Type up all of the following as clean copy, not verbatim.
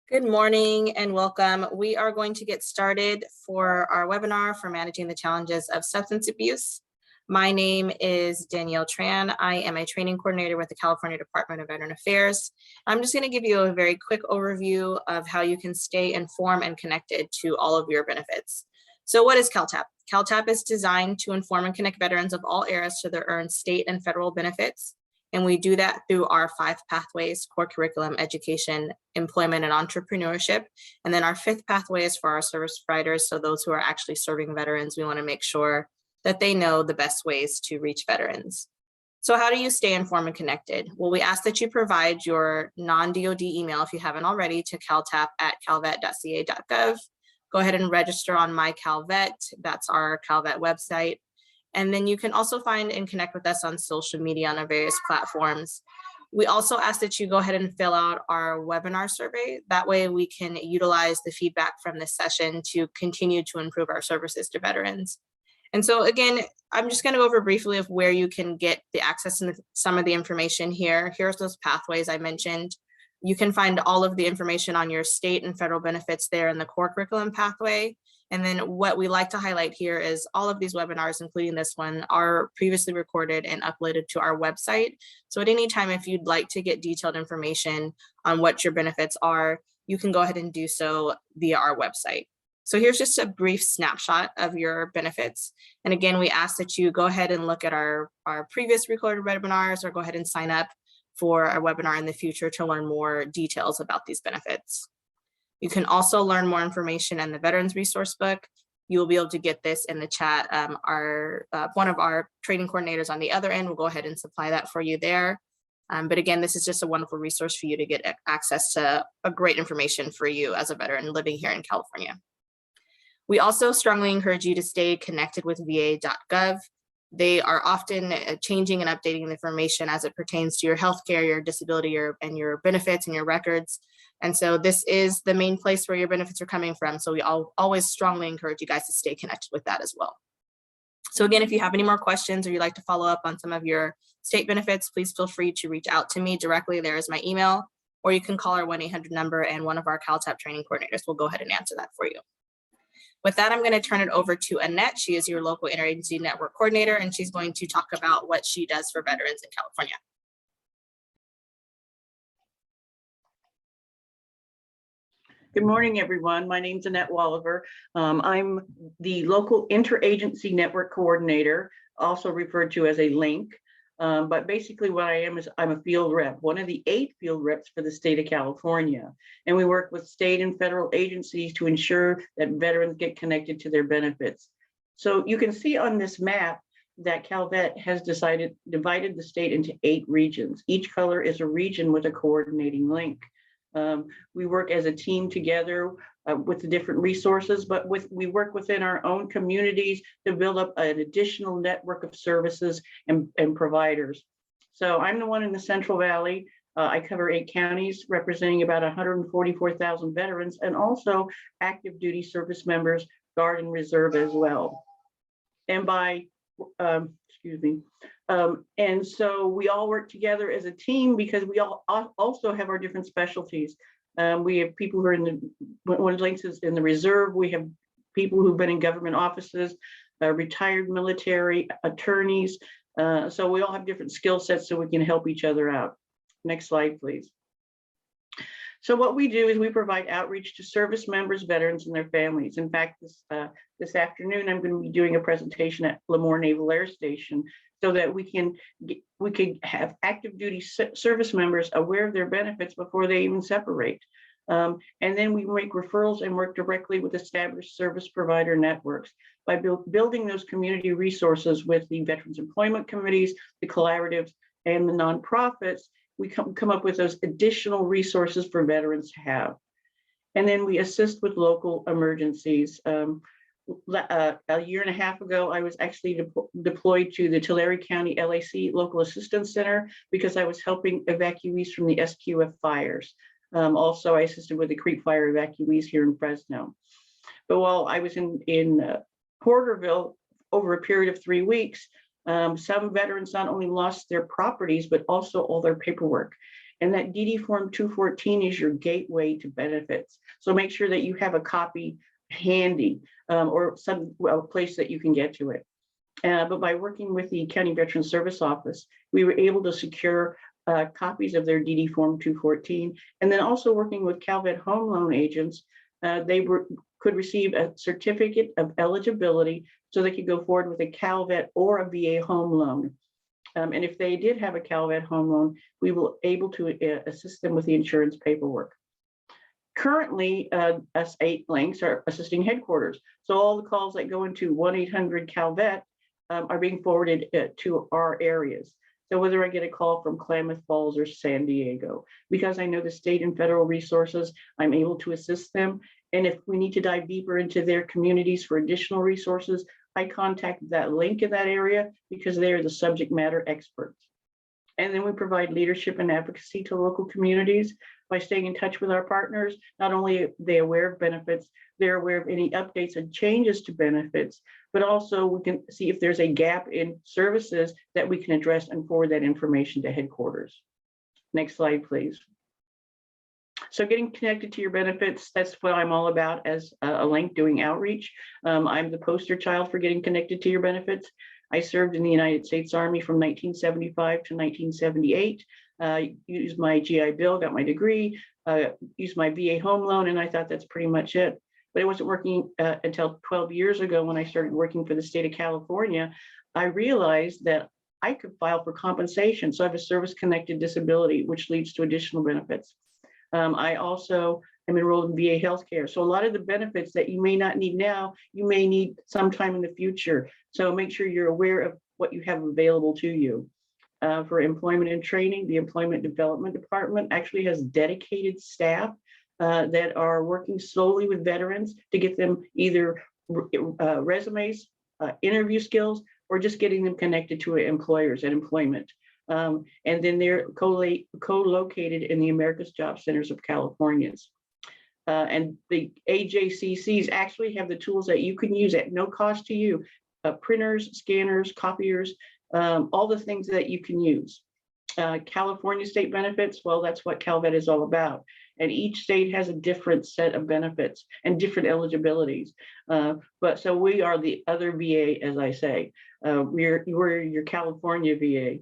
Good morning and welcome. We are going to get started for our webinar for managing the challenges of substance abuse. My name is Danielle Tran. I am a training coordinator with the California Department of Veteran Affairs. I'm just going to give you a very quick overview of how you can stay informed and connected to all of your benefits. So what is CalTAP? CalTAP is designed to inform and connect veterans of all eras to their earned state and federal benefits. And we do that through our 5 pathways: core curriculum, education, employment, and entrepreneurship. And then our 5th pathway is for our service providers. So those who are actually serving veterans, we want to make sure that they know the best ways to reach veterans. So how do you stay informed and connected? Well, we ask that you provide your non-DoD email, if you haven't already, to CalTAP at calvet.ca.gov. Go ahead and register on My Calvet. That's our Calvet website. And then you can also find and connect with us on social media on our various platforms. We also ask that you go ahead and fill out our webinar survey. That way we can utilize the feedback from this session to continue to improve our services to veterans. And so again, I'm just going to go over briefly of where you can get the access and some of the information here. Here's those pathways I mentioned. You can find all of the information on your state and federal benefits there in the core curriculum pathway. And then what we like to highlight here is all of these webinars, including this one, are previously recorded and uploaded to our website. So at any time, if you'd like to get detailed information on what your benefits are, you can go ahead and do so via our website. So here's just a brief snapshot of your benefits. And again, we ask that you go ahead and look at our previous recorded webinars or go ahead and sign up for a webinar in the future to learn more details about these benefits. You can also learn more information in the Veterans Resource Book. You will be able to get this in the chat. One of our training coordinators on the other end will go ahead and supply that for you there. But again, this is just a wonderful resource for you to get access to a great information for you as a veteran living here in California. We also strongly encourage you to stay connected with va.gov. They are often changing and updating the information as it pertains to your healthcare, your disability, and your benefits and your records. And so this is the main place where your benefits are coming from. So we always strongly encourage you guys to stay connected with that as well. So again, if you have any more questions or you'd like to follow up on some of your state benefits, please feel free to reach out to me directly. There is my email, or you can call our 1-800 number and one of our CalTAP training coordinators will go ahead and answer that for you. With that, I'm going to turn it over to Annette. She is your local interagency network coordinator, and she's going to talk about what she does for veterans in California. Good morning, everyone. My name's Annette Walliver. I'm the local interagency network coordinator, also referred to as a LINK. But basically what I am is I'm a field rep, one of the 8 field reps for the state of California. And we work with state and federal agencies to ensure that veterans get connected to their benefits. So you can see on this map that Calvet has divided the state into 8 regions. Each color is a region with a coordinating link. We work as a team together with the different resources, but we work within our own communities to build up an additional network of services and providers. So I'm the one in the Central Valley. I cover 8 counties representing about 144,000 veterans and also active duty service members, Guard and Reserve as well. And and so we all work together as a team because we all also have our different specialties. We have people who are in one links is in the reserve. We have people who've been in government offices, retired military, attorneys. So we all have different skill sets so we can help each other out. Next slide, please. So what we do is we provide outreach to service members, veterans, and their families. In fact, this afternoon, I'm going to be doing a presentation at Lemoore Naval Air Station so that we can have active duty service members aware of their benefits before they even separate. And then we make referrals and work directly with established service provider networks by building those community resources with the Veterans Employment Committees, the collaboratives, and the nonprofits. We come up with those additional resources for veterans to have. And then we assist with local emergencies. A year and a half ago, I was actually deployed to the Tulare County LAC Local Assistance Center because I was helping evacuees from the SQF fires. Also, I assisted with the Creek Fire evacuees here in Fresno. But while I was in Porterville over a period of 3 weeks, some veterans not only lost their properties, but also all their paperwork. And that DD Form 214 is your gateway to benefits. So make sure that you have a copy handy or some place that you can get to it. But by working with the County Veteran Service Office, we were able to secure copies of their DD Form 214. And then also working with Calvet home loan agents, could receive a certificate of eligibility so they could go forward with a Calvet or a VA home loan. And if they did have a Calvet home loan, we were able to assist them with the insurance paperwork. Currently, S8 links are assisting headquarters. So all the calls that go into 1-800-CALVET are being forwarded to our areas. So whether I get a call from Klamath Falls or San Diego, because I know the state and federal resources, I'm able to assist them. And if we need to dive deeper into their communities for additional resources, I contact that link in that area because they are the subject matter experts. And then we provide leadership and advocacy to local communities by staying in touch with our partners. Not only are they aware of benefits, they're aware of any updates and changes to benefits, but also we can see if there's a gap in services that we can address and forward that information to headquarters. Next slide, please. So getting connected to your benefits, that's what I'm all about as a link doing outreach. I'm the poster child for getting connected to your benefits. I served in the United States Army from 1975 to 1978, used my GI Bill, got my degree, used my VA home loan, and I thought that's pretty much it. But it wasn't working until 12 years ago when I started working for the state of California. I realized that I could file for compensation. So I have a service-connected disability, which leads to additional benefits. I also am enrolled in VA healthcare. So a lot of the benefits that you may not need now, you may need sometime in the future. So make sure you're aware of what you have available to you. For employment and training, the Employment Development Department actually has dedicated staff that are working solely with veterans to get them either resumes, interview skills, or just getting them connected to employers and employment. And then they're co-located in the America's Job Centers of California's. And the AJCCs actually have the tools that you can use at no cost to you, printers, scanners, copiers, all the things that you can use. California state benefits, well, that's what Calvet is all about. And each state has a different set of benefits and different eligibilities. But so we are the other VA, as I say. We're your California VA.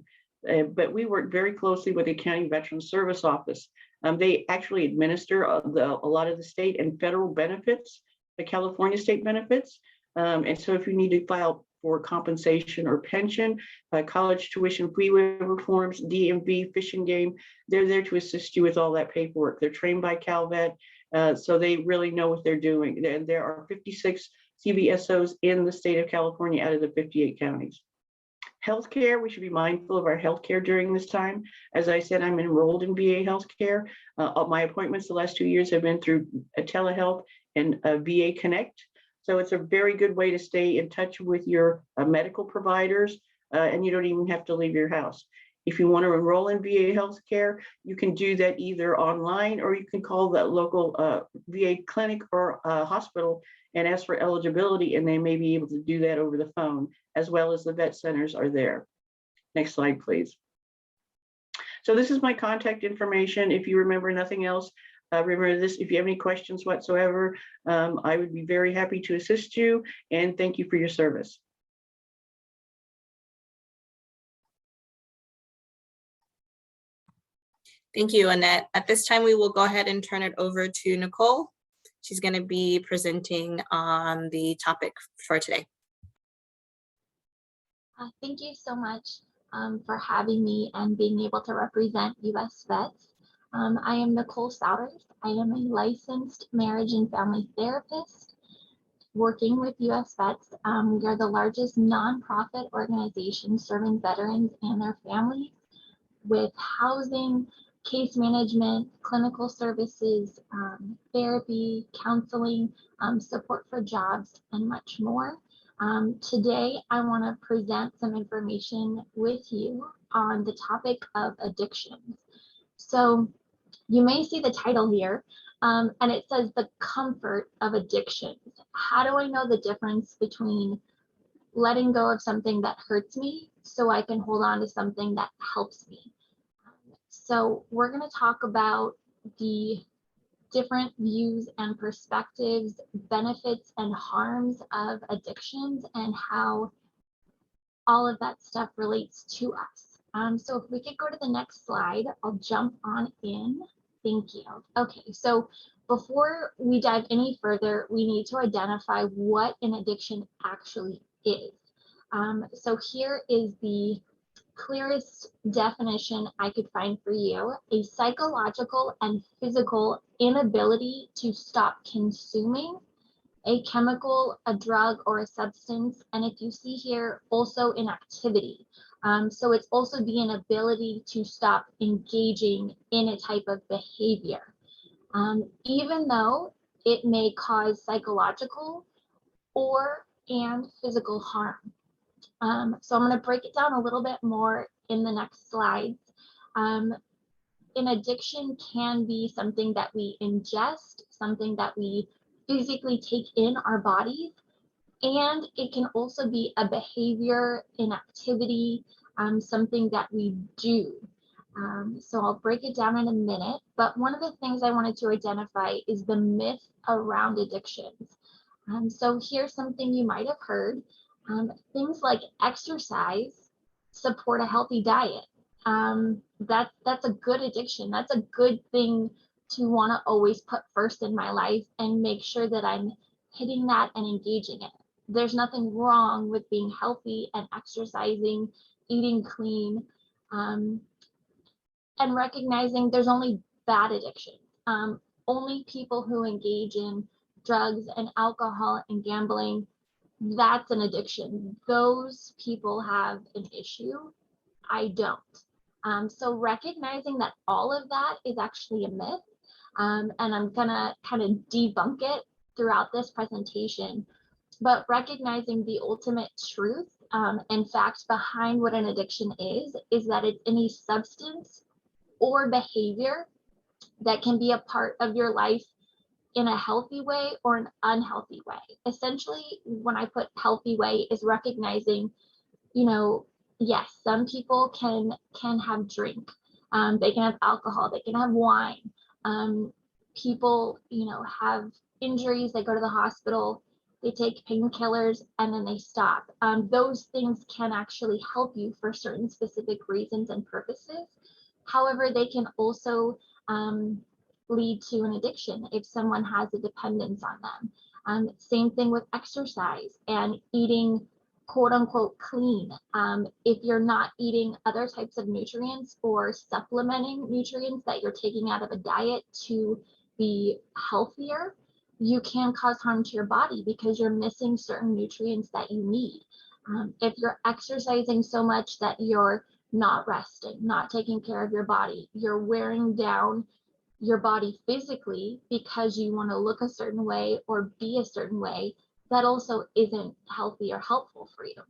But we work very closely with the County Veteran Service Office. They actually administer a lot of the state and federal benefits, the California state benefits. And so if you need to file for compensation or pension, college tuition fee waiver forms, DMV, fish and game, they're there to assist you with all that paperwork. They're trained by Calvet, so they really know what they're doing. And there are 56 CVSOs in the state of California out of the 58 counties. Healthcare, we should be mindful of our healthcare during this time. As I said, I'm enrolled in VA healthcare. My appointments the last 2 years have been through telehealth and VA Connect. So it's a very good way to stay in touch with your medical providers, and you don't even have to leave your house. If you want to enroll in VA healthcare, you can do that either online or you can call the local VA clinic or hospital and ask for eligibility, and they may be able to do that over the phone, as well as the vet centers are there. Next slide, please. So this is my contact information. If you remember nothing else, remember this. If you have any questions whatsoever, I would be very happy to assist you, and thank you for your service. Thank you, Annette. At this time, we will go ahead and turn it over to Nicole. She's going to be presenting on the topic for today. Thank you so much for having me and being able to represent U.S. Vets. I am Nicole Souders. I am a licensed marriage and family therapist working with U.S. Vets. We are the largest nonprofit organization serving veterans and their families with housing, case management, clinical services, therapy, counseling, support for jobs, and much more. Today, I want to present some information with you on the topic of addictions. So you may see the title here, and it says the comfort of addictions. How do I know the difference between letting go of something that hurts me so I can hold on to something that helps me? So we're going to talk about the different views and perspectives, benefits and harms of addictions, and how all of that stuff relates to us. So if we could go to the next slide, I'll jump on in. Thank you. Okay, so before we dive any further, we need to identify what an addiction actually is. So here is the clearest definition I could find for you: a psychological and physical inability to stop consuming a chemical, a drug, or a substance. And if you see here, also an activity. So it's also the inability to stop engaging in a type of behavior, even though it may cause psychological and physical harm. So I'm going to break it down a little bit more in the next slides. An addiction can be something that we ingest, something that we physically take in our bodies, and it can also be a behavior, an activity, something that we do. So I'll break it down in a minute, but one of the things I wanted to identify is the myth around addictions. So here's something you might have heard. Things like exercise support a healthy diet. That's a good addiction. That's a good thing to want to always put first in my life and make sure that I'm hitting that and engaging it. There's nothing wrong with being healthy and exercising, eating clean, and recognizing there's only bad addictions. Only people who engage in drugs and alcohol and gambling, that's an addiction. Those people have an issue. I don't. So recognizing that all of that is actually a myth, and I'm gonna kind of debunk it throughout this presentation, but recognizing the ultimate truth and facts behind what an addiction is that it's any substance or behavior that can be a part of your life in a healthy way or an unhealthy way. Essentially, when I put healthy way, is recognizing, yes, some people can have drink, they can have alcohol, they can have wine. People, have injuries, they go to the hospital, they take painkillers, and then they stop. Those things can actually help you for certain specific reasons and purposes. However, they can also lead to an addiction if someone has a dependence on them. Same thing with exercise and eating quote unquote clean. If you're not eating other types of nutrients or supplementing nutrients that you're taking out of a diet to be healthier, you can cause harm to your body because you're missing certain nutrients that you need. If you're exercising so much that you're not resting, not taking care of your body, you're wearing down your body physically because you want to look a certain way or be a certain way, that also isn't healthy or helpful for you.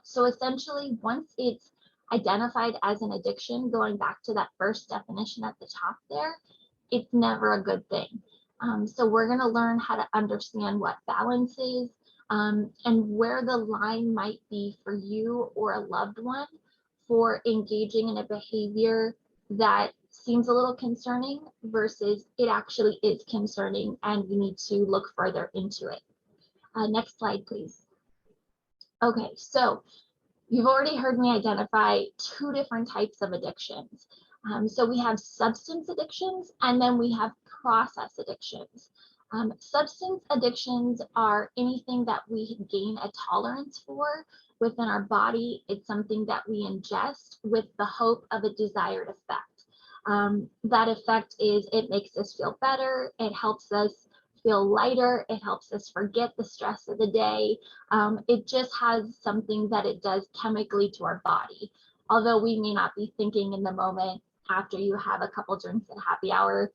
So essentially, once it's identified as an addiction, going back to that first definition at the top there, it's never a good thing. So we're going to learn how to understand what balance is, and where the line might be for you or a loved one for engaging in a behavior that seems a little concerning versus it actually is concerning and we need to look further into it. Next slide, please. Okay, so you've already heard me identify two different types of addictions. So we have substance addictions and then we have process addictions. Substance addictions are anything that we gain a tolerance for within our body. It's something that we ingest with the hope of a desired effect. That effect is it makes us feel better, it helps us feel lighter, it helps us forget the stress of the day. It just has something that it does chemically to our body. Although we may not be thinking in the moment after you have a couple drinks at happy hour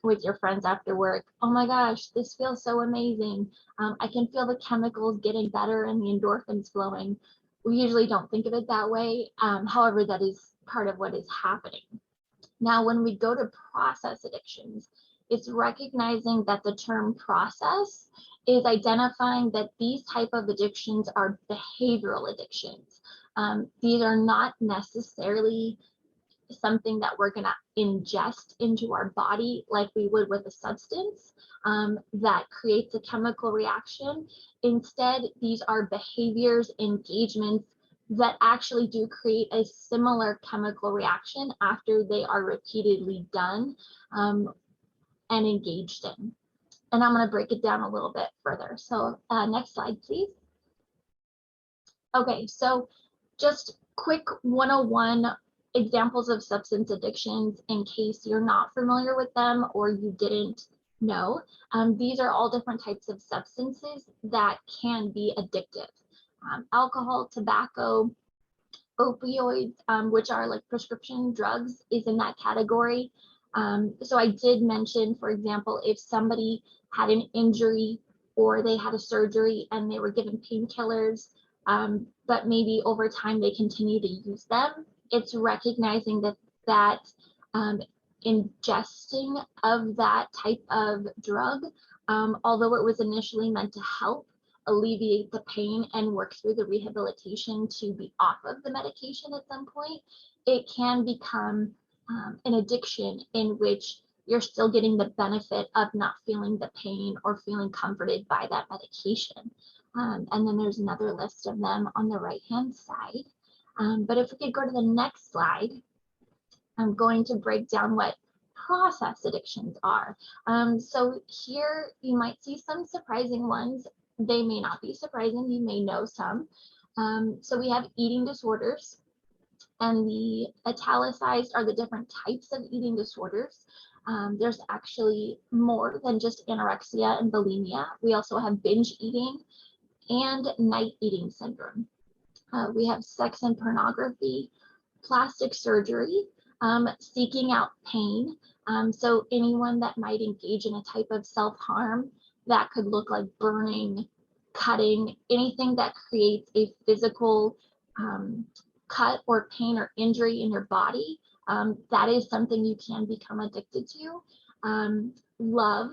with your friends after work, oh my gosh, this feels so amazing. I can feel the chemicals getting better and the endorphins flowing. We usually don't think of it that way. However, that is part of what is happening. Now, when we go to process addictions, it's recognizing that the term process is identifying that these type of addictions are behavioral addictions. These are not necessarily something that we're going to ingest into our body like we would with a substance that creates a chemical reaction. Instead, these are behaviors, engagements that actually do create a similar chemical reaction after they are repeatedly done and engaged in. And I'm going to break it down a little bit further. So next slide, please. Okay, so just quick 101 examples of substance addictions in case you're not familiar with them or you didn't know. These are all different types of substances that can be addictive. Alcohol, tobacco, opioids, which are like prescription drugs, is in that category. So I did mention, for example, if somebody had an injury or they had a surgery and they were given painkillers, but maybe over time they continue to use them, it's recognizing that ingesting of that type of drug, although it was initially meant to help alleviate the pain and work through the rehabilitation to be off of the medication at some point, it can become an addiction in which you're still getting the benefit of not feeling the pain or feeling comforted by that medication. And then there's another list of them on the right-hand side. But if we could go to the next slide, I'm going to break down what process addictions are. So here you might see some surprising ones. They may not be surprising, you may know some. So we have eating disorders, and the italicized are the different types of eating disorders. There's actually more than just anorexia and bulimia. We also have binge eating and night eating syndrome. We have sex and pornography, plastic surgery, seeking out pain. So anyone that might engage in a type of self-harm that could look like burning, cutting, anything that creates a physical cut or pain or injury in your body, that is something you can become addicted to. Love,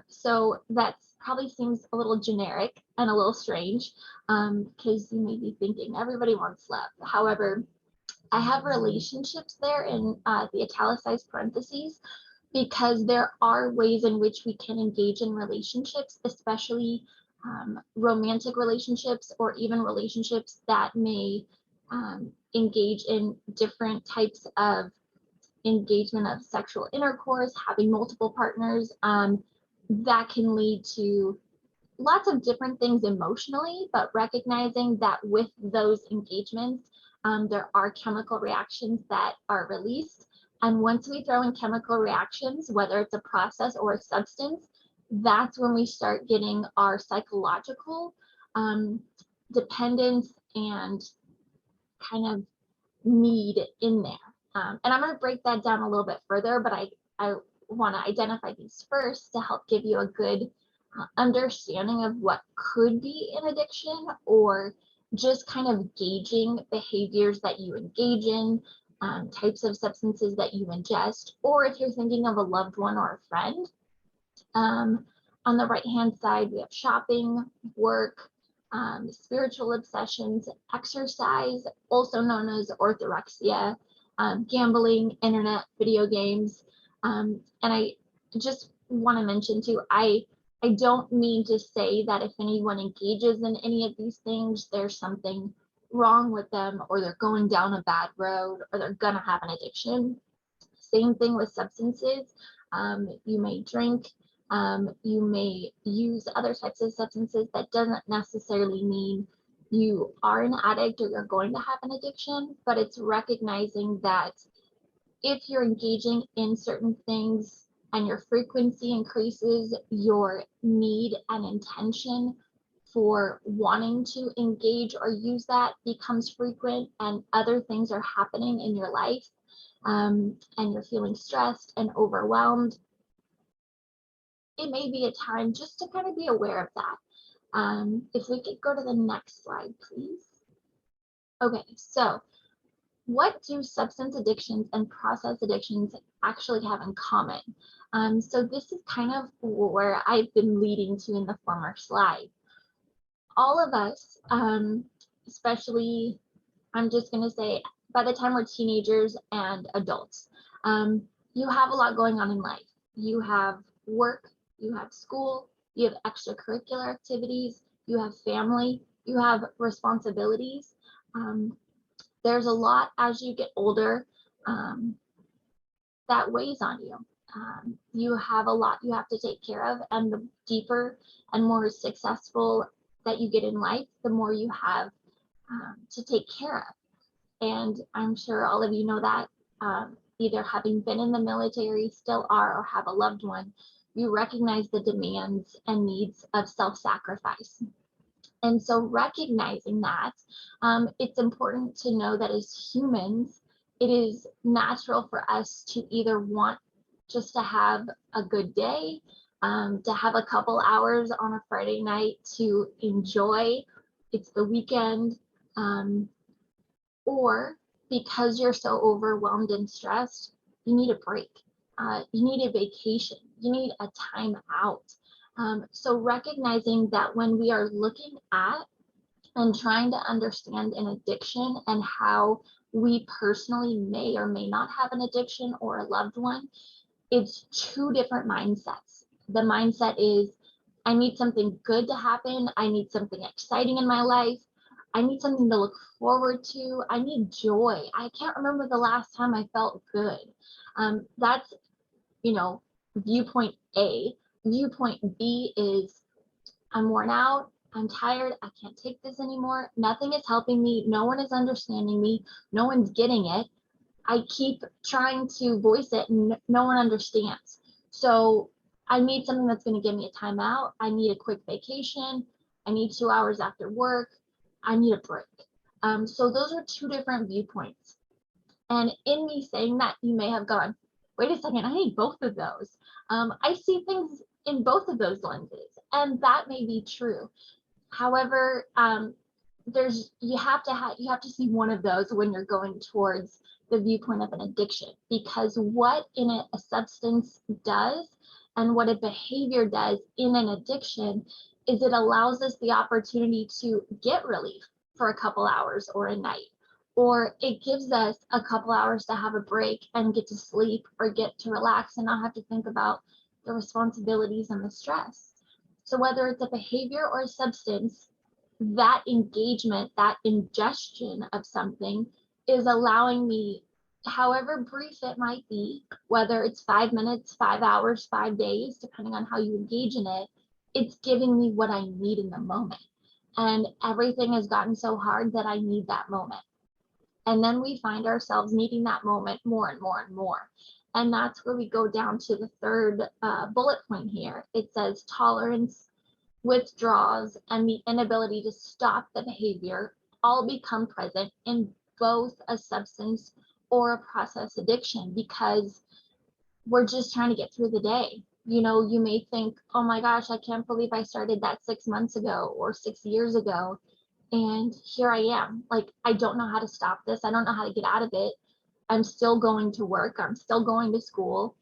so that probably seems a little generic and a little strange because you may be thinking everybody wants love. However, I have relationships there in the italicized parentheses, because there are ways in which we can engage in relationships, especially romantic relationships or even relationships that may engage in different types of engagement of sexual intercourse, having multiple partners, that can lead to lots of different things emotionally, but recognizing that with those engagements, there are chemical reactions that are released. And once we throw in chemical reactions, whether it's a process or a substance, that's when we start getting our psychological dependence and kind of need in there. And I'm going to break that down a little bit further, but I want to identify these first to help give you a good understanding of what could be an addiction, or just kind of gauging behaviors that you engage in, types of substances that you ingest, or if you're thinking of a loved one or a friend. On the right-hand side, we have shopping, work, spiritual obsessions, exercise, also known as orthorexia, gambling, internet, video games. And I just want to mention too, I don't mean to say that if anyone engages in any of these things, there's something wrong with them, or they're going down a bad road, or they're gonna have an addiction. Same thing with substances. You may drink, you may use other types of substances. That doesn't necessarily mean you are an addict or you're going to have an addiction, but it's recognizing that if you're engaging in certain things and your frequency increases, your need and intention for wanting to engage or use that becomes frequent, and other things are happening in your life, and you're feeling stressed and overwhelmed, it may be a time just to kind of be aware of that. If we could go to the next slide, please. Okay, so what do substance addictions and process addictions actually have in common? So this is kind of where I've been leading to in the former slide. All of us, especially, I'm just going to say by the time we're teenagers and adults, you have a lot going on in life. You have work, you have school, you have extracurricular activities, you have family, you have responsibilities. There's a lot as you get older that weighs on you. You have a lot you have to take care of, and the deeper and more successful that you get in life, the more you have to take care of. And I'm sure all of you know that, either having been in the military, still are, or have a loved one, you recognize the demands and needs of self-sacrifice. And so recognizing that, it's important to know that as humans, it is natural for us to either want just to have a good day, to have a couple hours on a Friday night to enjoy, it's the weekend, or because you're so overwhelmed and stressed, you need a break. You need a vacation. You need a time out. So recognizing that when we are looking at and trying to understand an addiction and how we personally may or may not have an addiction or a loved one, it's two different mindsets. The mindset is, I need something good to happen. I need something exciting in my life. I need something to look forward to. I need joy. I can't remember the last time I felt good. That's, viewpoint A. Viewpoint B is, I'm worn out. I'm tired. I can't take this anymore. Nothing is helping me. No one is understanding me. No one's getting it. I keep trying to voice it and no one understands. So I need something that's going to give me a timeout. I need a quick vacation. I need 2 hours after work. I need a break. So those are two different viewpoints. And in me saying that, you may have gone, wait a second, I need both of those. I see things in both of those lenses, and that may be true. However, you have to see one of those when you're going towards the viewpoint of an addiction, because what in a substance does and what a behavior does in an addiction is it allows us the opportunity to get relief for a couple hours or a night, or it gives us a couple hours to have a break and get to sleep or get to relax and not have to think about the responsibilities and the stress. So whether it's a behavior or a substance, that engagement, that ingestion of something is allowing me, however brief it might be, whether it's 5 minutes, 5 hours, 5 days, depending on how you engage in it, it's giving me what I need in the moment. And everything has gotten so hard that I need that moment. And then we find ourselves needing that moment more and more and more. And that's where we go down to the third bullet point here. It says tolerance, withdrawals, and the inability to stop the behavior all become present in both a substance or a process addiction, because we're just trying to get through the day. You may think, oh my gosh, I can't believe I started that 6 months ago or 6 years ago. And here I am. Like, I don't know how to stop this. I don't know how to get out of it. I'm still going to work. I'm still going to school.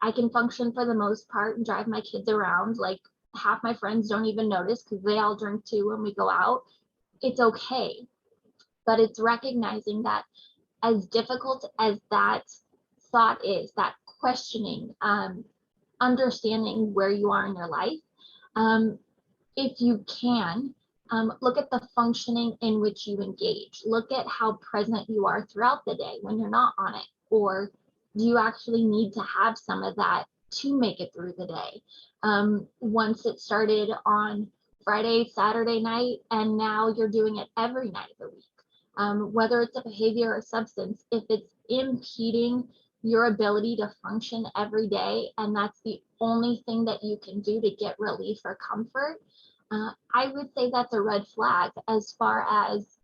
I can function for the most part and drive my kids around. Like, half my friends don't even notice because they all drink too when we go out. It's okay. But it's recognizing that as difficult as that thought is, that questioning, understanding where you are in your life, if you can, look at the functioning in which you engage. Look at how present you are throughout the day when you're not on it, or do you actually need to have some of that to make it through the day? Once it started on Friday, Saturday night, and now you're doing it every night of the week. Whether it's a behavior or a substance, if it's impeding your ability to function every day, and that's the only thing that you can do to get relief or comfort, I would say that's a red flag as far as,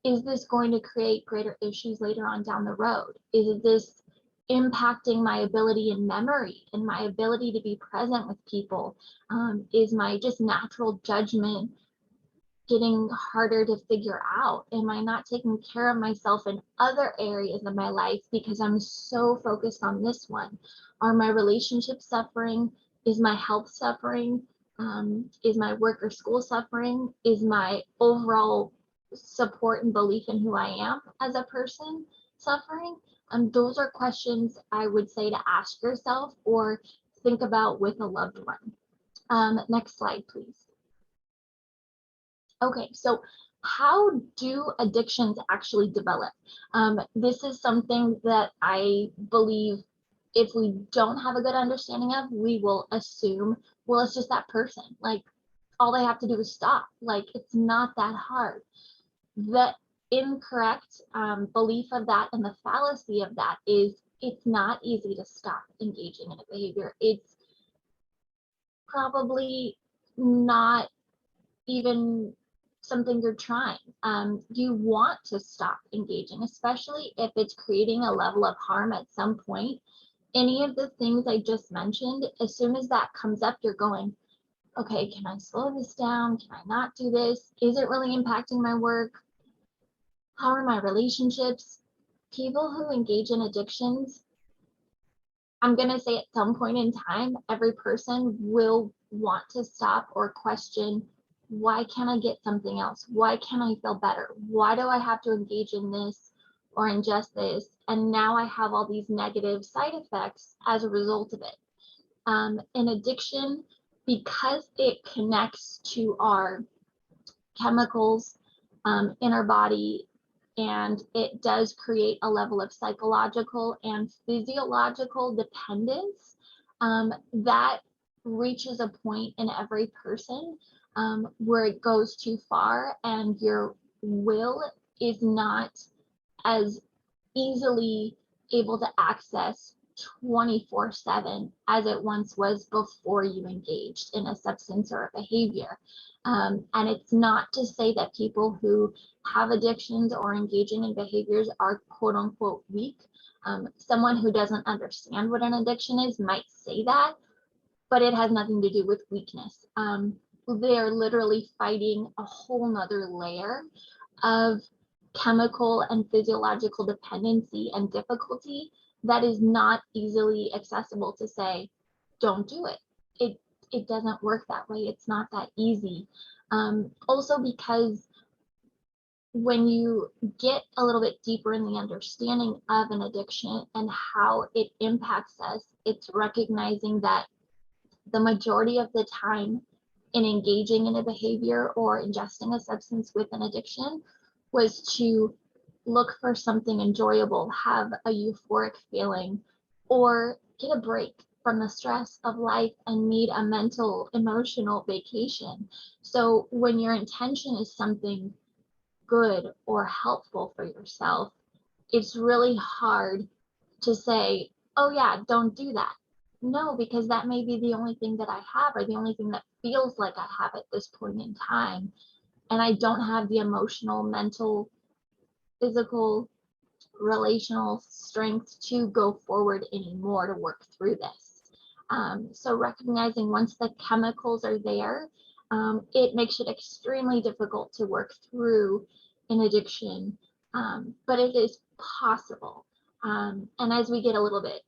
is this going to create greater issues later on down the road? Is this impacting my ability in memory and my ability to be present with people? Is my just natural judgment getting harder to figure out? Am I not taking care of myself in other areas of my life because I'm so focused on this one? Are my relationships suffering? Is my health suffering? Is my work or school suffering? Is my overall support and belief in who I am as a person suffering? Those are questions I would say to ask yourself or think about with a loved one. Next slide, please. Okay, so how do addictions actually develop? This is something that I believe if we don't have a good understanding of, we will assume, well, it's just that person. Like, all they have to do is stop. Like, it's not that hard. The incorrect belief of that and the fallacy of that is it's not easy to stop engaging in a behavior. It's probably not even something you're trying. You want to stop engaging, especially if it's creating a level of harm at some point. Any of the things I just mentioned, as soon as that comes up, you're going, okay, can I slow this down? Can I not do this? Is it really impacting my work? How are my relationships? People who engage in addictions, I'm going to say at some point in time, every person will want to stop or question, why can't I get something else? Why can't I feel better? Why do I have to engage in this or ingest this? And now I have all these negative side effects as a result of it. An addiction, because it connects to our chemicals in our body, and it does create a level of psychological and physiological dependence that reaches a point in every person where it goes too far and your will is not as easily able to access 24/7 as it once was before you engaged in a substance or a behavior. And it's not to say that people who have addictions or engaging in behaviors are quote unquote weak. Someone who doesn't understand what an addiction is might say that, but it has nothing to do with weakness. They're literally fighting a whole nother layer of chemical and physiological dependency and difficulty that is not easily accessible to say, don't do it. It doesn't work that way. It's not that easy. Also because when you get a little bit deeper in the understanding of an addiction and how it impacts us, it's recognizing that the majority of the time in engaging in a behavior or ingesting a substance with an addiction was to look for something enjoyable, have a euphoric feeling, or get a break from the stress of life and need a mental, emotional vacation. So when your intention is something good or helpful for yourself, it's really hard to say, oh yeah, don't do that. No, because that may be the only thing that I have or the only thing that feels like I have at this point in time. And I don't have the emotional, mental, physical, relational strength to go forward anymore to work through this. So recognizing once the chemicals are there, it makes it extremely difficult to work through an addiction, but it is possible. And as we get a little bit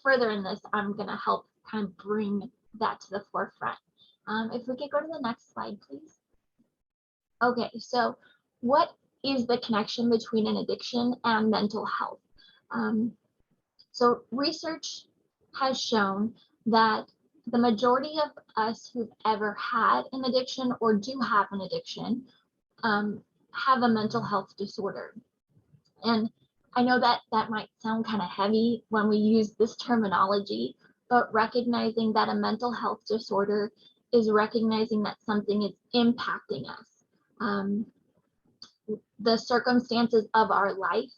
further in this, I'm going to help kind of bring that to the forefront. If we could go to the next slide, please. Okay, so what is the connection between an addiction and mental health? So research has shown that the majority of us who've ever had an addiction or do have an addiction have a mental health disorder. And I know that that might sound kind of heavy when we use this terminology, but recognizing that a mental health disorder is recognizing that something is impacting us. The circumstances of our life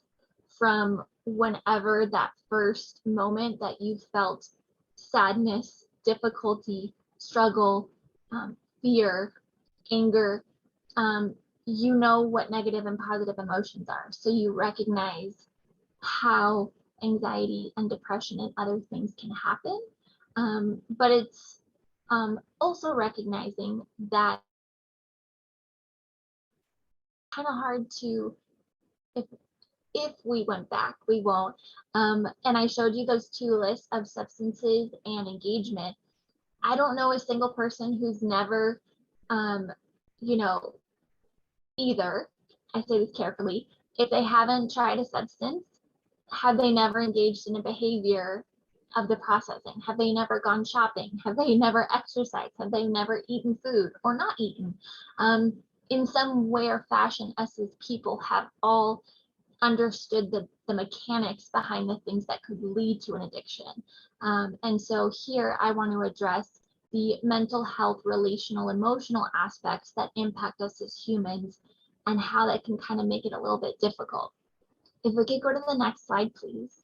from whenever that first moment that you felt sadness, difficulty, struggle, fear, anger, you know what negative and positive emotions are. So you recognize how anxiety and depression and other things can happen. But it's also recognizing that kind of hard to, if we went back, we won't. And I showed you those two lists of substances and engagement. I don't know a single person who's never, you know, either I say this carefully, if they haven't tried a substance, have they never engaged in a behavior of the processing? Have they never gone shopping? Have they never exercised? Have they never eaten food or not eaten? In some way or fashion, us as people have all understood the mechanics behind the things that could lead to an addiction. And so here I want to address the mental health, relational, emotional aspects that impact us as humans and how that can kind of make it a little bit difficult. If we could go to the next slide, please.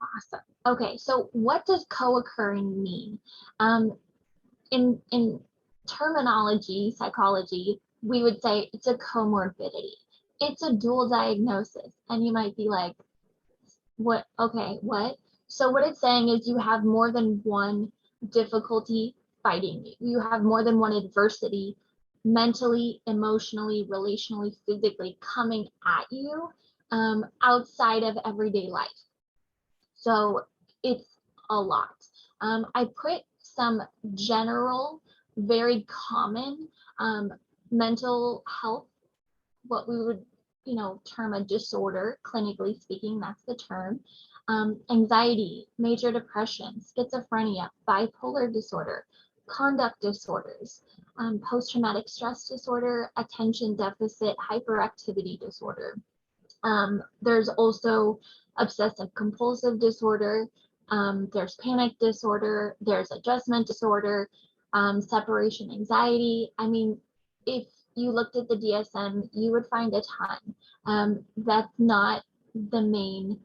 Awesome. Okay, so what does co-occurring mean? In terminology, psychology, we would say it's a comorbidity. It's a dual diagnosis. And you might be like, what? Okay, what? So what it's saying is you have more than one difficulty fighting you. You have more than one adversity mentally, emotionally, relationally, physically coming at you outside of everyday life. So it's a lot. I put some general, very common mental health, what we would, term a disorder, clinically speaking, that's the term. Anxiety, major depression, schizophrenia, bipolar disorder, conduct disorders, post-traumatic stress disorder, attention deficit hyperactivity disorder. There's also obsessive compulsive disorder, there's panic disorder, there's adjustment disorder, separation anxiety. I mean, if you looked at the DSM, you would find a ton. That's not the main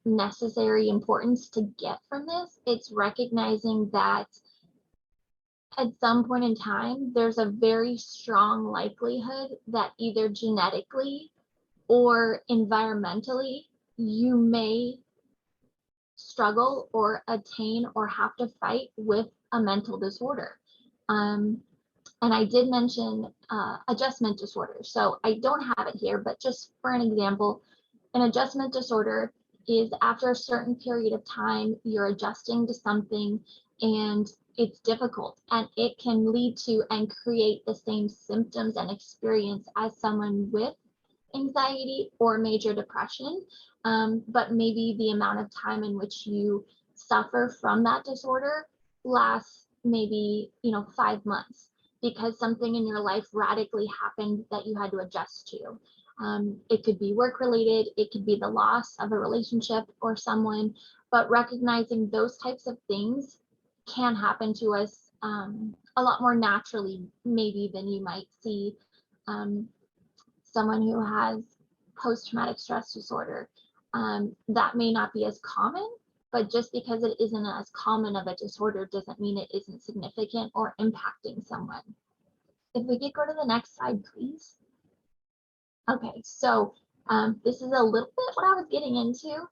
necessary importance to get from this. It's recognizing that at some point in time, there's a very strong likelihood that either genetically or environmentally, you may struggle or attain or have to fight with a mental disorder. And I did mention adjustment disorder. So I don't have it here, but just for an example, an adjustment disorder is after a certain period of time, you're adjusting to something and it's difficult, and it can lead to and create the same symptoms and experience as someone with anxiety or major depression, but maybe the amount of time in which you suffer from that disorder lasts maybe 5 months because something in your life radically happened that you had to adjust to. It could be work related, it could be the loss of a relationship or someone, but recognizing those types of things can happen to us a lot more naturally maybe than you might see someone who has post-traumatic stress disorder. That may not be as common, but just because it isn't as common of a disorder doesn't mean it isn't significant or impacting someone. If we could go to the next slide, please. Okay, so this is a little bit what I was getting into,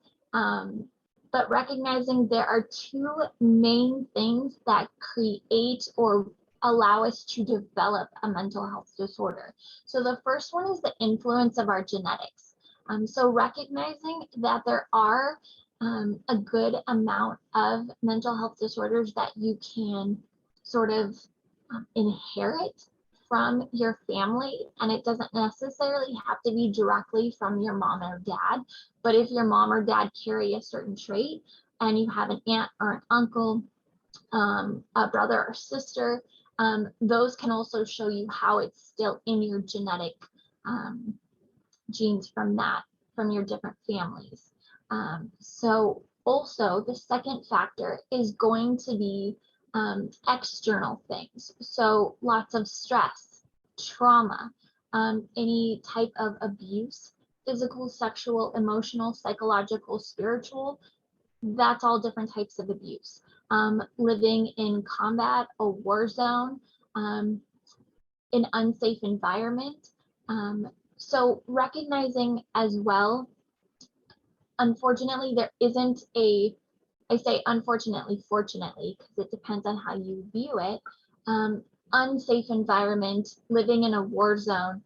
but recognizing there are two main things that create or allow us to develop a mental health disorder. So the first one is the influence of our genetics. So recognizing that there are a good amount of mental health disorders that you can sort of inherit from your family, and it doesn't necessarily have to be directly from your mom or dad, but if your mom or dad carry a certain trait and you have an aunt or an uncle, a brother or sister, those can also show you how it's still in your genetic genes from your different families. So also the second factor is going to be external things. So lots of stress, trauma, any type of abuse, physical, sexual, emotional, psychological, spiritual, that's all different types of abuse. Living in combat, a war zone, an unsafe environment. So recognizing as well, unfortunately, there isn't I say unfortunately, fortunately, because it depends on how you view it, unsafe environment, living in a war zone.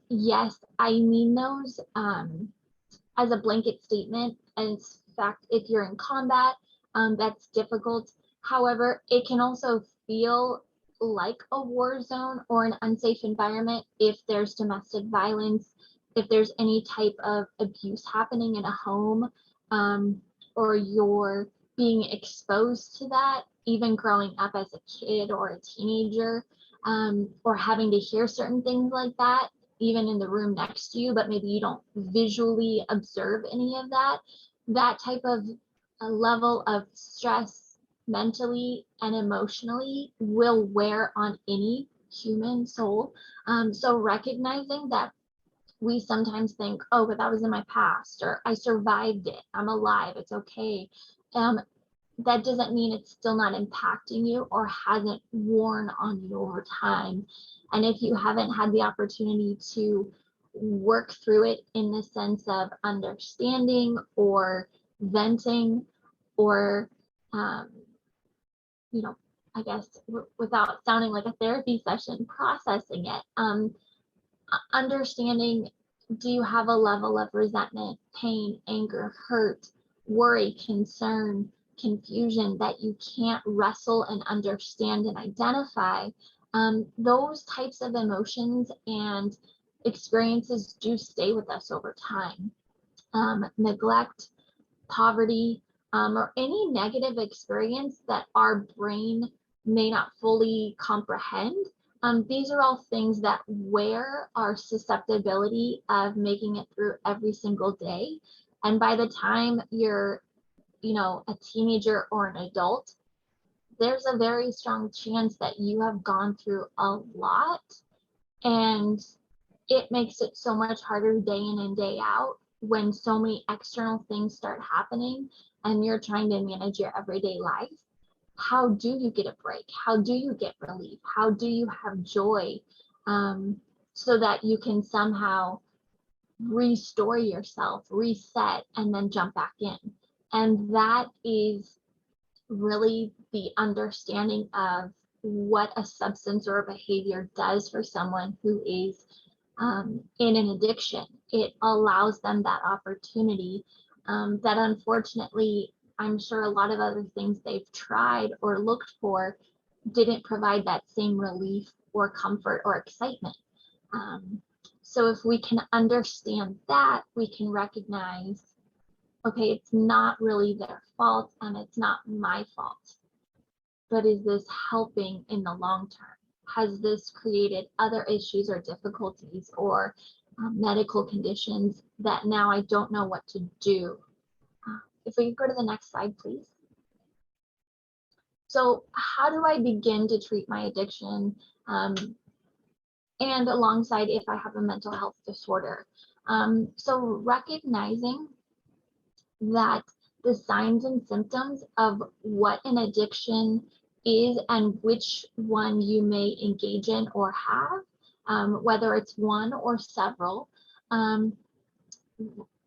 Yes, I mean those as a blanket statement. And in fact, if you're in combat, that's difficult. However, it can also feel like a war zone or an unsafe environment if there's domestic violence, if there's any type of abuse happening in a home, or you're being exposed to that, even growing up as a kid or a teenager, or having to hear certain things like that, even in the room next to you, but maybe you don't visually observe any of that, that type of a level of stress mentally and emotionally will wear on any human soul. So recognizing that we sometimes think, oh, but that was in my past, or I survived it, I'm alive, it's okay. That doesn't mean it's still not impacting you or hasn't worn on you over time. And if you haven't had the opportunity to work through it in the sense of understanding or venting or, I guess without sounding like a therapy session, processing it, understanding, do you have a level of resentment, pain, anger, hurt, worry, concern, confusion that you can't wrestle and understand and identify? Those types of emotions and experiences do stay with us over time. Neglect, poverty, or any negative experience that our brain may not fully comprehend. These are all things that wear our susceptibility of making it through every single day. And by the time you're, a teenager or an adult, there's a very strong chance that you have gone through a lot, and it makes it so much harder day in and day out when so many external things start happening and you're trying to manage your everyday life. How do you get a break? How do you get relief? How do you have joy, so that you can somehow restore yourself, reset, and then jump back in? And that is really the understanding of what a substance or a behavior does for someone who is in an addiction. It allows them that opportunity that unfortunately, I'm sure a lot of other things they've tried or looked for didn't provide that same relief or comfort or excitement. So if we can understand that, we can recognize, okay, it's not really their fault and it's not my fault, but is this helping in the long term? Has this created other issues or difficulties or medical conditions that now I don't know what to do? If we could go to the next slide, please. So how do I begin to treat my addiction, and alongside if I have a mental health disorder? So recognizing that the signs and symptoms of what an addiction is and which one you may engage in or have, whether it's one or several,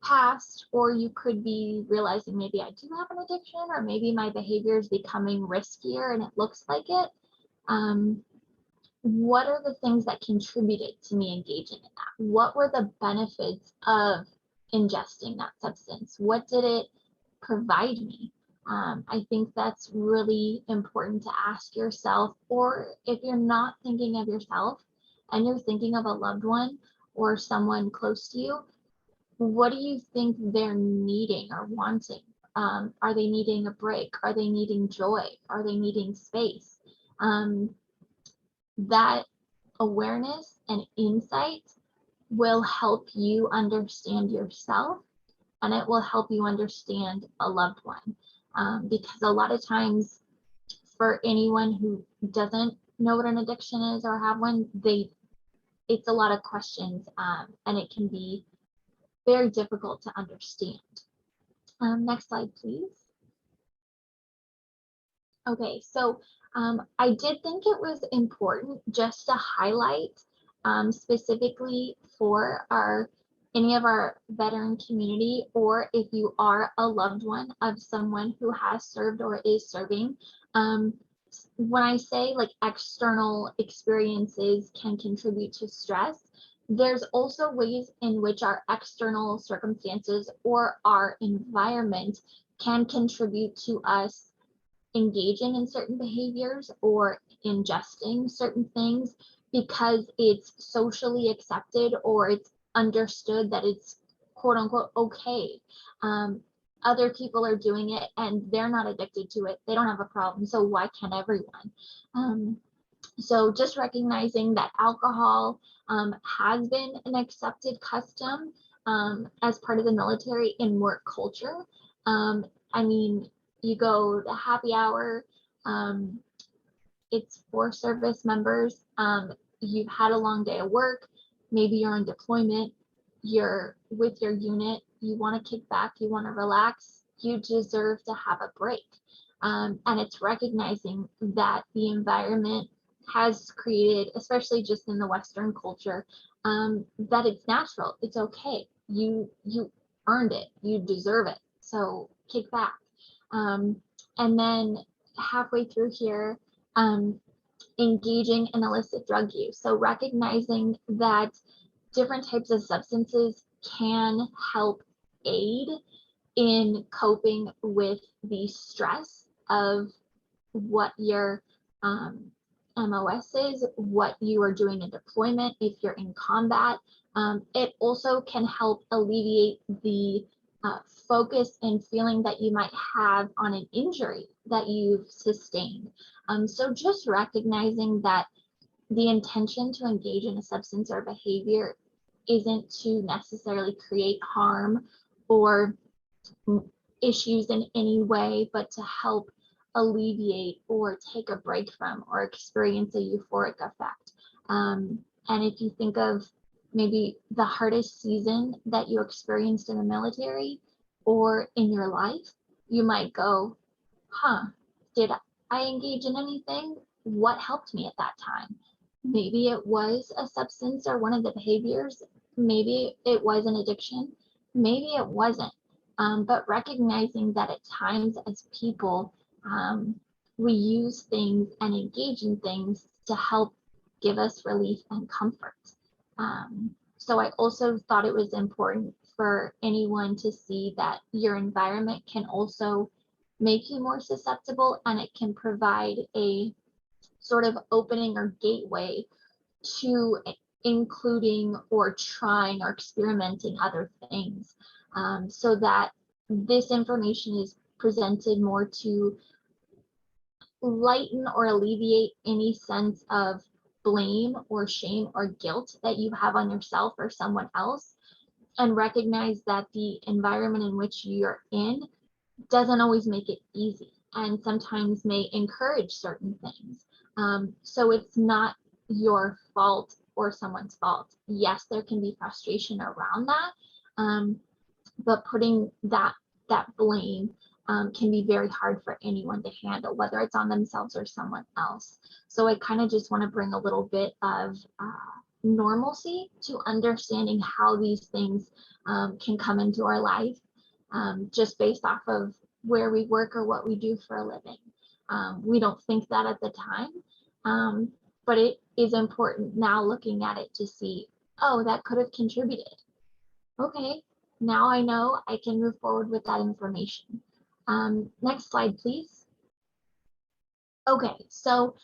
past, or you could be realizing maybe I do have an addiction, or maybe my behavior is becoming riskier and it looks like it. What are the things that contributed to me engaging in that? What were the benefits of ingesting that substance? What did it provide me? I think that's really important to ask yourself, or if you're not thinking of yourself and you're thinking of a loved one or someone close to you, what do you think they're needing or wanting? Are they needing a break? Are they needing joy? Are they needing space? That awareness and insight will help you understand yourself, and it will help you understand a loved one. Because a lot of times, for anyone who doesn't know what an addiction is or have one, it's a lot of questions, and it can be very difficult to understand. Next slide, please. Okay, so I did think it was important just to highlight specifically for any of our veteran community, or if you are a loved one of someone who has served or is serving. When I say like external experiences can contribute to stress, there's also ways in which our external circumstances or our environment can contribute to us engaging in certain behaviors or ingesting certain things because it's socially accepted or it's understood that it's quote unquote okay. Other people are doing it and they're not addicted to it. They don't have a problem. So why can't everyone? So just recognizing that alcohol has been an accepted custom as part of the military in work culture. I mean, you go to happy hour, it's for service members. You've had a long day of work, maybe you're on deployment, you're with your unit, you want to kick back, you want to relax, you deserve to have a break. And it's recognizing that the environment has created, especially just in the Western culture, that it's natural, it's okay. You earned it, you deserve it. So kick back. And then halfway through here, engaging in illicit drug use. So recognizing that different types of substances can help aid in coping with the stress of what your MOS is, what you are doing in deployment, if you're in combat. It also can help alleviate the focus and feeling that you might have on an injury that you've sustained. So just recognizing that the intention to engage in a substance or behavior isn't to necessarily create harm or issues in any way, but to help alleviate or take a break from or experience a euphoric effect. And if you think of maybe the hardest season that you experienced in the military or in your life, you might go, did I engage in anything? What helped me at that time? Maybe it was a substance or one of the behaviors. Maybe it was an addiction. Maybe it wasn't. But recognizing that at times as people, we use things and engage in things to help give us relief and comfort. So I also thought it was important for anyone to see that your environment can also make you more susceptible, and it can provide a sort of opening or gateway to including or trying or experimenting other things, so that this information is presented more to lighten or alleviate any sense of blame or shame or guilt that you have on yourself or someone else, and recognize that the environment in which you're in doesn't always make it easy and sometimes may encourage certain things. So it's not your fault or someone's fault. Yes, there can be frustration around that, but putting that blame can be very hard for anyone to handle, whether it's on themselves or someone else. So I kind of just want to bring a little bit of normalcy to understanding how these things can come into our life, just based off of where we work or what we do for a living. We don't think that at the time, but it is important now looking at it to see, oh, that could have contributed. Okay, now I know I can move forward with that information. Next slide, please. Okay, so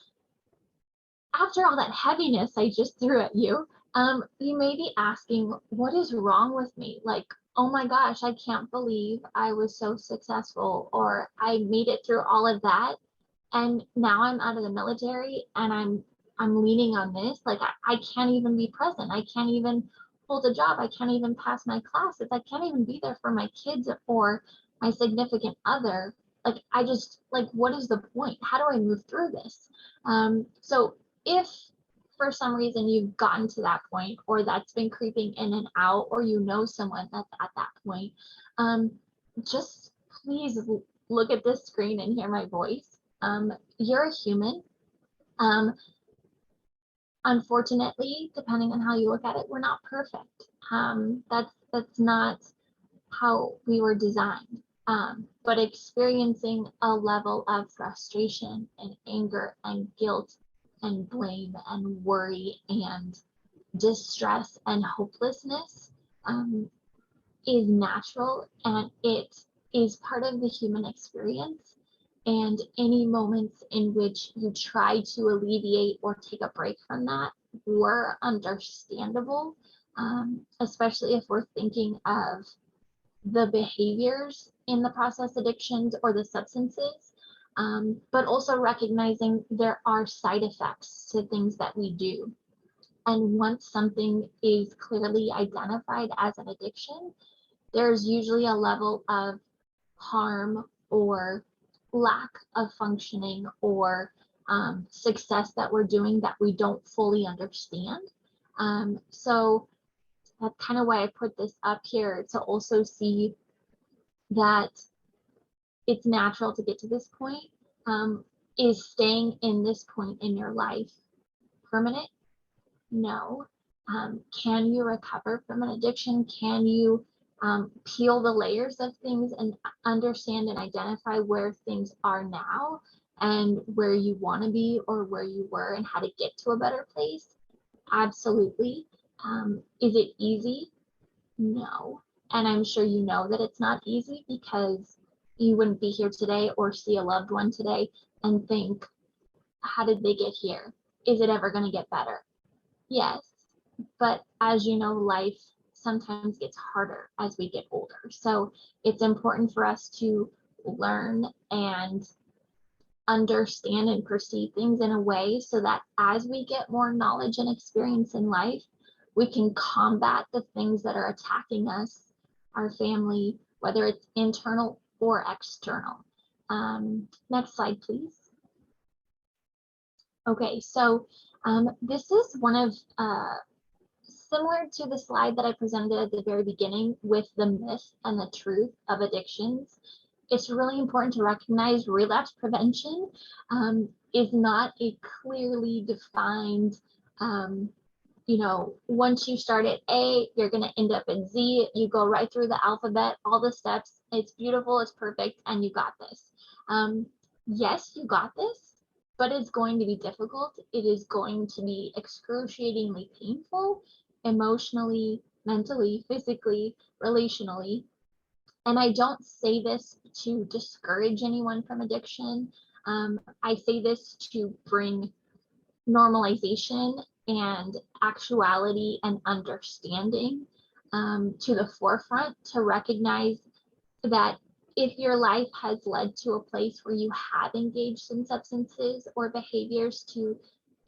after all that heaviness I just threw at you, you may be asking, what is wrong with me? Like, oh my gosh, I can't believe I was so successful, or I made it through all of that, and now I'm out of the military and I'm leaning on this. Like, I can't even be present. I can't even hold a job. I can't even pass my classes. I can't even be there for my kids or my significant other. Like, I just, like, what is the point? How do I move through this? So if for some reason you've gotten to that point, or that's been creeping in and out, or you know someone that's at that point, just please look at this screen and hear my voice. You're a human. Unfortunately, depending on how you look at it, we're not perfect. That's not how we were designed. But experiencing a level of frustration and anger and guilt and blame and worry and distress and hopelessness is natural, and it is part of the human experience. And any moments in which you try to alleviate or take a break from that were understandable, especially if we're thinking of the behaviors in the process addictions or the substances, but also recognizing there are side effects to things that we do. And once something is clearly identified as an addiction, there's usually a level of harm or lack of functioning or success that we're doing that we don't fully understand. So that's kind of why I put this up here, to also see that it's natural to get to this point. Is staying in this point in your life permanent? No. Can you recover from an addiction? Can you peel the layers of things and understand and identify where things are now and where you want to be or where you were and how to get to a better place? Absolutely. Is it easy? No. And I'm sure you know that it's not easy, because you wouldn't be here today or see a loved one today and think, how did they get here? Is it ever going to get better? Yes. But as you know, life sometimes gets harder as we get older. So it's important for us to learn and understand and perceive things in a way so that as we get more knowledge and experience in life, we can combat the things that are attacking us, our family, whether it's internal or external. Next slide, please. Okay, so this is one of similar to the slide that I presented at the very beginning with the myth and the truth of addictions. It's really important to recognize relapse prevention is not a clearly defined, once you start at A, you're going to end up at Z. You go right through the alphabet, all the steps. It's beautiful, it's perfect, and you got this. Yes, you got this, but it's going to be difficult. It is going to be excruciatingly painful, emotionally, mentally, physically, relationally. And I don't say this to discourage anyone from addiction. I say this to bring normalization and actuality and understanding to the forefront, to recognize that if your life has led to a place where you have engaged in substances or behaviors to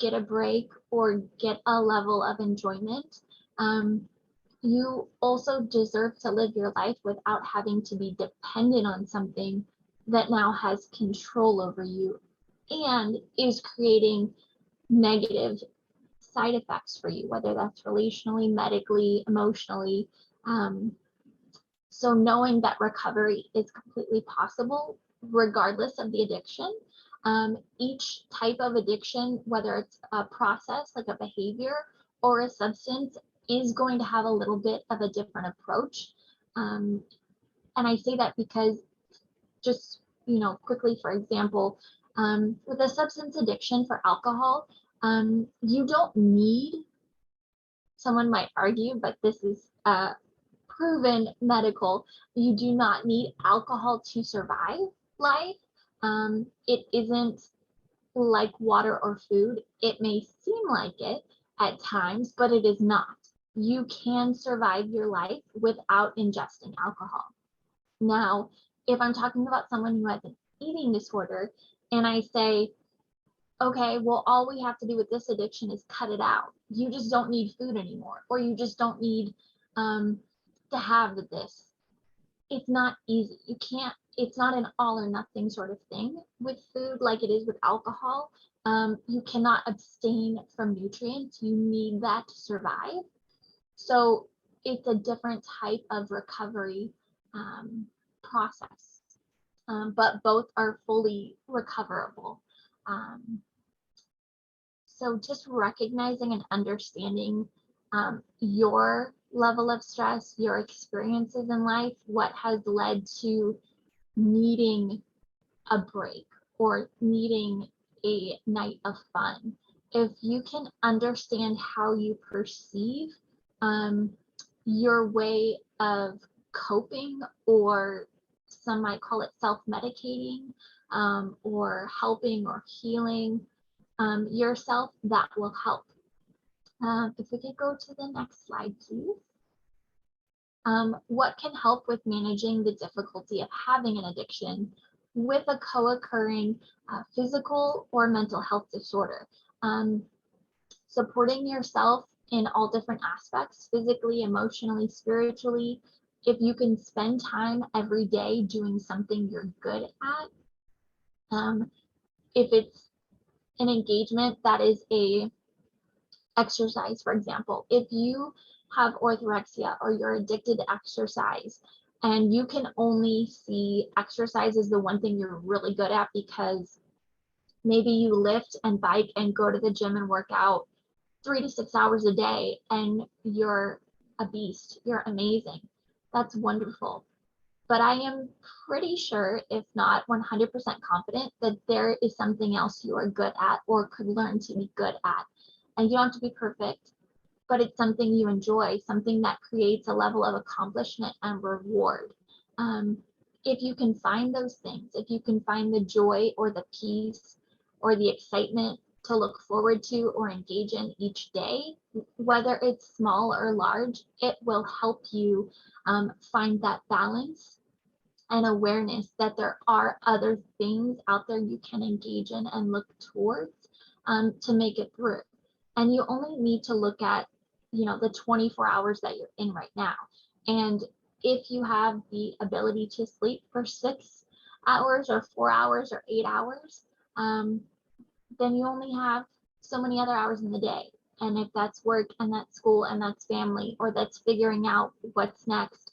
get a break or get a level of enjoyment, you also deserve to live your life without having to be dependent on something that now has control over you and is creating negative side effects for you, whether that's relationally, medically, emotionally. So knowing that recovery is completely possible regardless of the addiction. Each type of addiction, whether it's a process like a behavior or a substance, is going to have a little bit of a different approach. And I say that because just, quickly, for example, with a substance addiction for alcohol, you don't need, someone might argue, but this is proven medical, you do not need alcohol to survive life. It isn't like water or food. It may seem like it at times, but it is not. You can survive your life without ingesting alcohol. Now, if I'm talking about someone who has an eating disorder and I say, okay, well, all we have to do with this addiction is cut it out. You just don't need food anymore, or you just don't need to have this. It's not easy. You can't, it's not an all or nothing sort of thing with food like it is with alcohol. You cannot abstain from nutrients. You need that to survive. So it's a different type of recovery process, but both are fully recoverable. So just recognizing and understanding your level of stress, your experiences in life, what has led to needing a break or needing a night of fun. If you can understand how you perceive your way of coping or some might call it self-medicating, or helping or healing yourself, that will help. If we could go to the next slide, please. What can help with managing the difficulty of having an addiction with a co-occurring physical or mental health disorder? Supporting yourself in all different aspects, physically, emotionally, spiritually. If you can spend time every day doing something you're good at, if it's an engagement that is a exercise, for example, if you have orthorexia or you're addicted to exercise and you can only see exercise as the one thing you're really good at because maybe you lift and bike and go to the gym and work out 3 to 6 hours a day and you're a beast, you're amazing. That's wonderful. But I am pretty sure, if not 100% confident, that there is something else you are good at or could learn to be good at. And you don't have to be perfect, but it's something you enjoy, something that creates a level of accomplishment and reward. If you can find those things, if you can find the joy or the peace or the excitement to look forward to or engage in each day, whether it's small or large, it will help you find that balance and awareness that there are other things out there you can engage in and look towards to make it through. And you only need to look at, the 24 hours that you're in right now. And if you have the ability to sleep for 6 hours or 4 hours or 8 hours, then you only have so many other hours in the day. And if that's work and that's school and that's family or that's figuring out what's next,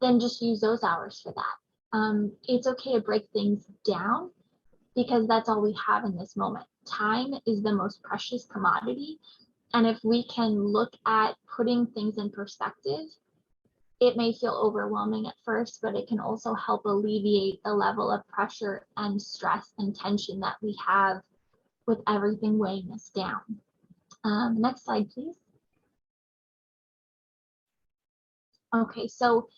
then just use those hours for that. It's okay to break things down because that's all we have in this moment. Time is the most precious commodity. And if we can look at putting things in perspective, it may feel overwhelming at first, but it can also help alleviate the level of pressure and stress and tension that we have with everything weighing us down. Next slide, please. Okay, so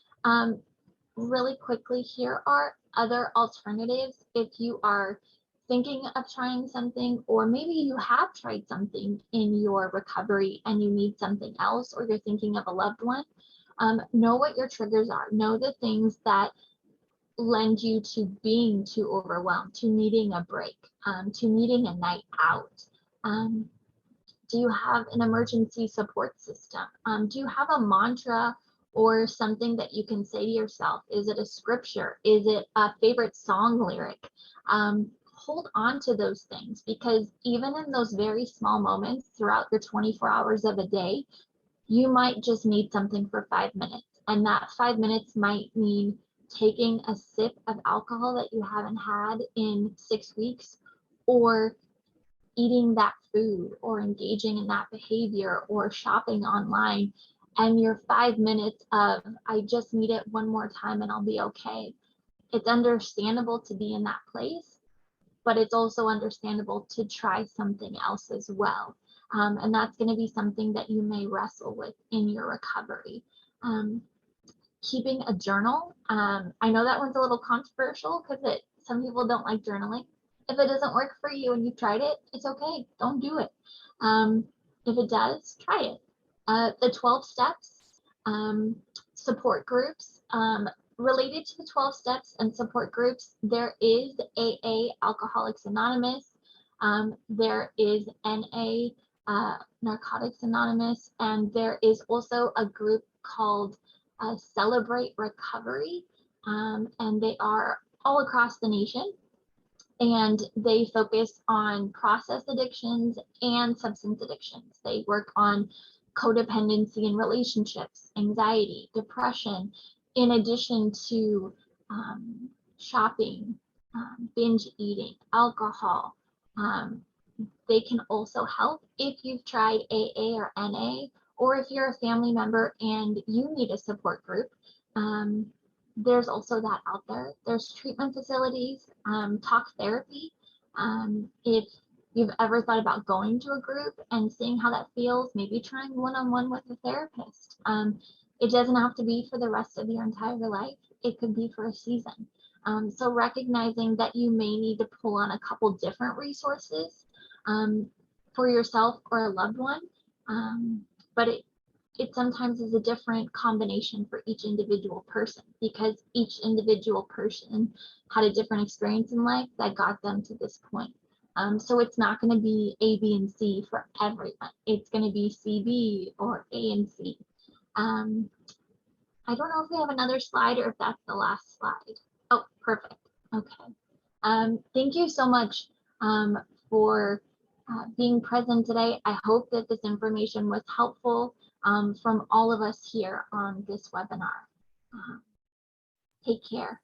really quickly, here are other alternatives if you are thinking of trying something, or maybe you have tried something in your recovery and you need something else, or you're thinking of a loved one. Know what your triggers are. Know the things that lend you to being too overwhelmed, to needing a break, to needing a night out. Do you have an emergency support system? Do you have a mantra or something that you can say to yourself? Is it a scripture? Is it a favorite song lyric? Hold on to those things, because even in those very small moments throughout the 24 hours of a day, you might just need something for 5 minutes. And that 5 minutes might mean taking a sip of alcohol that you haven't had in 6 weeks, or eating that food, or engaging in that behavior, or shopping online, and your 5 minutes of, I just need it one more time and I'll be okay. It's understandable to be in that place, but it's also understandable to try something else as well. And that's going to be something that you may wrestle with in your recovery. Keeping a journal. I know that one's a little controversial because some people don't like journaling. If it doesn't work for you and you've tried it, it's okay. Don't do it. If it does, try it. The 12 steps, support groups. Related to the 12 steps and support groups, there is AA, Alcoholics Anonymous. There is NA, Narcotics Anonymous, and there is also a group called Celebrate Recovery, and they are all across the nation, and they focus on process addictions and substance addictions. They work on codependency in relationships, anxiety, depression, in addition to shopping, binge eating, alcohol. They can also help if you've tried AA or NA, or if you're a family member and you need a support group. There's also that out there. There's treatment facilities, talk therapy. If you've ever thought about going to a group and seeing how that feels, maybe trying one-on-one with a therapist. It doesn't have to be for the rest of your entire life. It could be for a season. So recognizing that you may need to pull on a couple different resources for yourself or a loved one, but it sometimes is a different combination for each individual person, because each individual person had a different experience in life that got them to this point. So it's not going to be A, B, and C for everyone. It's going to be C, B, or A and C. I don't know if we have another slide or if that's the last slide. Oh, perfect. Okay. Thank you so much for being present today. I hope that this information was helpful from all of us here on this webinar. Take care.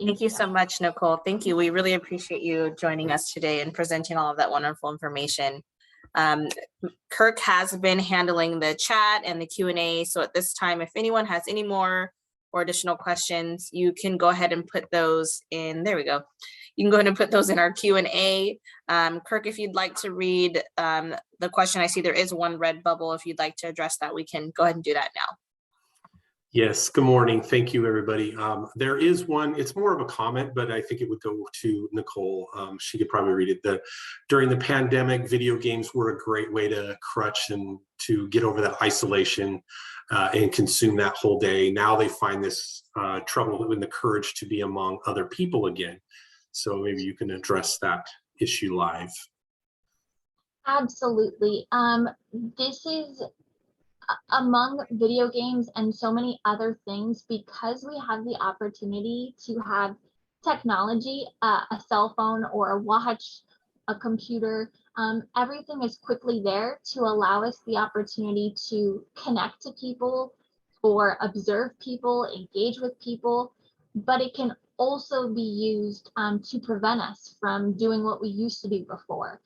Thank you so much, Nicole. Thank you. We really appreciate you joining us today and presenting all of that wonderful information. Kirk has been handling the chat and the Q&A. So at this time, if anyone has any more or additional questions, you can go ahead and put those in. There we go. You can go ahead and put those in our Q&A. Kirk, if you'd like to read the question, I see there is one red bubble. If you'd like to address that, we can go ahead and do that now. Yes, good morning. Thank you, everybody. There is one, it's more of a comment, but I think it would go to Nicole. She could probably read it. During the pandemic, video games were a great way to crutch and to get over that isolation and consume that whole day. Now they find this trouble in the courage to be among other people again. So maybe you can address that issue live. Absolutely. This is among video games and so many other things, because we have the opportunity to have technology, a cell phone or a watch, a computer, everything is quickly there to allow us the opportunity to connect to people or observe people, engage with people, but it can also be used to prevent us from doing what we used to do before.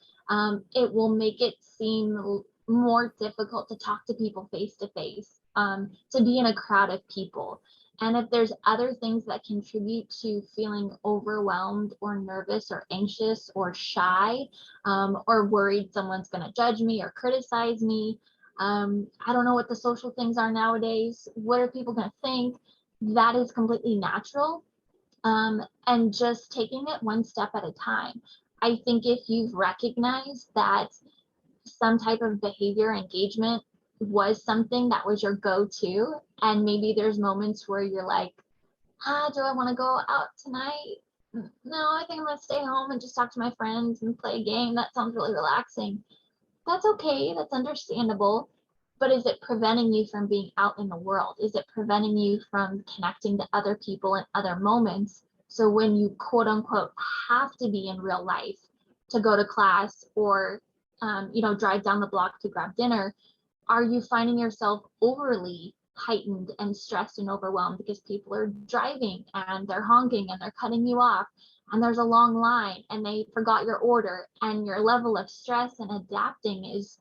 It will make it seem more difficult to talk to people face to face, to be in a crowd of people. And if there's other things that contribute to feeling overwhelmed or nervous or anxious or shy, or worried someone's going to judge me or criticize me, I don't know what the social things are nowadays. What are people going to think? That is completely natural. And just taking it one step at a time. I think if you've recognized that some type of behavior engagement was something that was your go-to, and maybe there's moments where you're like, do I want to go out tonight? No, I think I'm gonna stay home and just talk to my friends and play a game. That sounds really relaxing. That's okay, that's understandable. But is it preventing you from being out in the world? Is it preventing you from connecting to other people in other moments? So when you quote unquote have to be in real life to go to class or drive down the block to grab dinner, are you finding yourself overly heightened and stressed and overwhelmed because people are driving and they're honking and they're cutting you off and there's a long line and they forgot your order and your level of stress and adapting is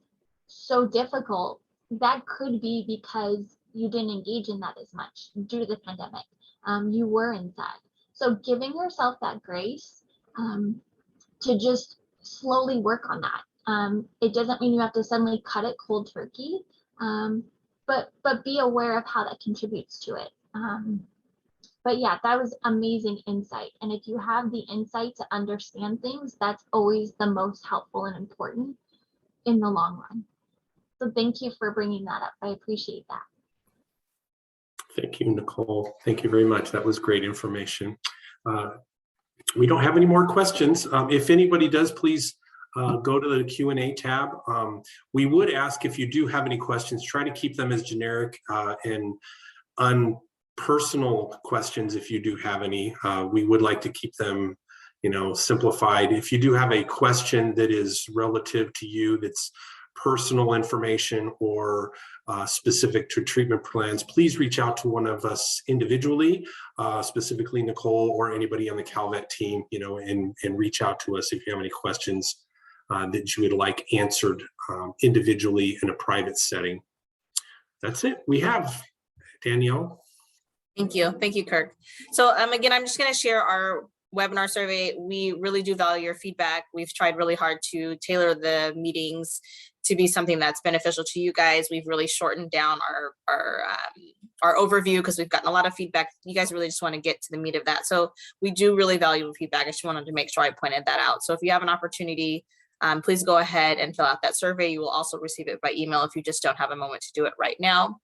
so difficult? That could be because you didn't engage in that as much due to the pandemic. You were inside. So giving yourself that grace to just slowly work on that. It doesn't mean you have to suddenly cut it cold turkey, but be aware of how that contributes to it. But yeah, that was amazing insight. And if you have the insight to understand things, that's always the most helpful and important in the long run. So thank you for bringing that up. I appreciate that. Thank you, Nicole. Thank you very much. That was great information. We don't have any more questions. If anybody does, please go to the Q&A tab. We would ask, if you do have any questions, try to keep them as generic and unpersonal questions. If you do have any, we would like to keep them, simplified. If you do have a question that is relative to you, that's personal information or specific to treatment plans, please reach out to one of us individually, specifically Nicole or anybody on the Calvet team, and reach out to us if you have any questions that you would like answered individually in a private setting. That's it. We have Danielle. Thank you. Thank you, Kirk. So again, I'm just going to share our webinar survey. We really do value your feedback. We've tried really hard to tailor the meetings to be something that's beneficial to you guys. We've really shortened down our overview because we've gotten a lot of feedback. You guys really just want to get to the meat of that. So we do really value feedback. I just wanted to make sure I pointed that out. So if you have an opportunity, please go ahead and fill out that survey. You will also receive it by email if you just don't have a moment to do it right now.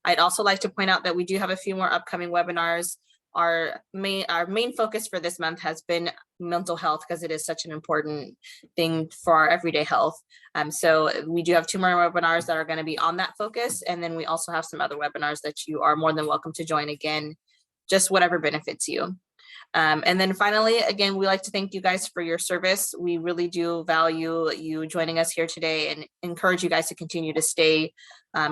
I'd also like to point out that we do have a few more upcoming webinars. Our main focus for this month has been mental health because it is such an important thing for our everyday health. So we do have 2 more webinars that are going to be on that focus. And then we also have some other webinars that you are more than welcome to join, again, just whatever benefits you. And then finally, again, we like to thank you guys for your service. We really do value you joining us here today and encourage you guys to continue to stay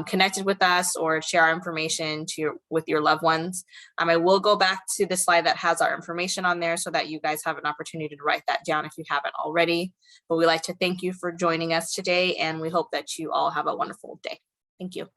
connected with us or share our information with your loved ones. I will go back to the slide that has our information on there so that you guys have an opportunity to write that down if you haven't already. But we'd like to thank you for joining us today, and we hope that you all have a wonderful day. Thank you.